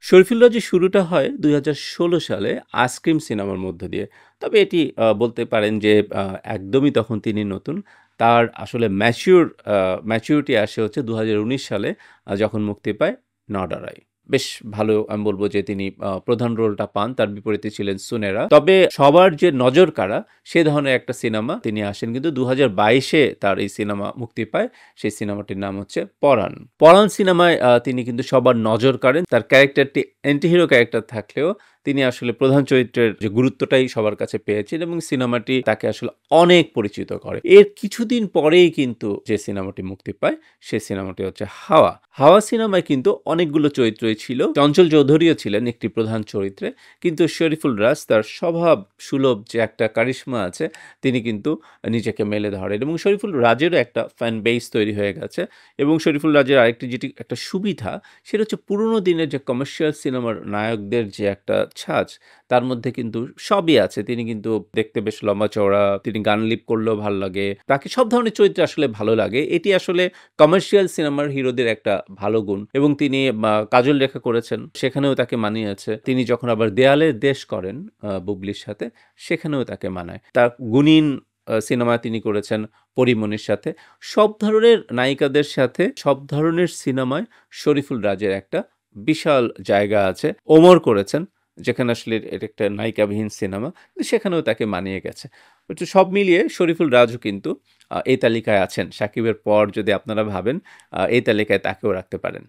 শরীফুল রাজের শুরুটা হয় ২০১৬ সালে 'আইসক্রিম' সিনেমার মধ্য দিয়ে। তবে এটি বলতে পারেন যে একদমই তখন তিনি নতুন। তার আসলে আ ম্যাচুরিটি আসে হচ্ছে ২০১৯ সালে যখন মুক্তি পায় 'নডারাই'। বেশ ভালো আমি বলব যে তিনি প্রধান রোলটা পান। তার বিপরীতে ছিলেন সুনেরা। তবে সবার যে নজর কাড়া সে ধরনের একটা সিনেমা তিনি আসেন কিন্তু ২০২২ এ তার এই সিনেমা মুক্তি পায়। সেই সিনেমাটির নাম হচ্ছে 'পরাণ'। 'পরাণ' সিনেমায় তিনি কিন্তু সবার নজর কাড়েন। তার ক্যারেক্টারটি অ্যান্টি হিরো ক্যারেক্টার থাকলেও তিনি আসলে প্রধান চরিত্রের যে গুরুত্বটাই সবার কাছে পেয়েছেন এবং সিনেমাটি তাকে আসলে অনেক পরিচিত করে। এর কিছুদিন পরেই কিন্তু যে সিনেমাটি মুক্তি পায়, সে সিনেমাটি হচ্ছে 'হাওয়া'। 'হাওয়া' সিনেমায় কিন্তু অনেকগুলো চরিত্রই ছিল। চঞ্চল চৌধুরীও ছিলেন একটি প্রধান চরিত্রে। কিন্তু শরীফুল রাজ তার স্বভাব সুলভ যে একটা কারিশমা আছে, তিনি কিন্তু নিজেকে মেলে ধরেন এবং শরীফুল রাজেরও একটা ফ্যান বেস তৈরি হয়ে গেছে এবং শরীফুল রাজের আরেকটি যেটি একটা সুবিধা, সেটা হচ্ছে পুরোনো দিনের যে কমার্শিয়াল সিনেমার নায়কদের যে একটা ছাঁচ, তার মধ্যে কিন্তু সবই আছে। তিনি কিন্তু দেখতে বেশ লম্বা-চওড়া, তিনি গান লিপ করলেও ভাল লাগে। তাকে সব ধরনের চরিত্রে আসলে ভালো লাগে। এটি আসলে কমার্শিয়াল সিনেমার হিরোদের একটা ভালো গুণ এবং তিনি কাজল রেখা করেছেন, সেখানেও তাকে মানিয়েছে। তিনি যখন আবার দেয়ালের দেশ করেন বুবলির সাথে, সেখানেও তাকে মানায়। তার গুণীন সিনেমা তিনি করেছেন পরীমনির সাথে। সব ধরনের নায়িকাদের সাথে সব ধরনের সিনেমায় শরীফুল রাজের একটা বিশাল জায়গা আছে। 'ওমর' করেছেন, যেখানে আসলে এটা একটা নায়িকাবিহীন সিনেমা। সেখানেও তাকে মানিয়ে গেছে। তো সব মিলিয়ে শরীফুল রাজও কিন্তু এই তালিকায় আছেন। সাকিবের পর যদি আপনারা ভাবেন এই তালিকায় তাকেও রাখতে পারেন।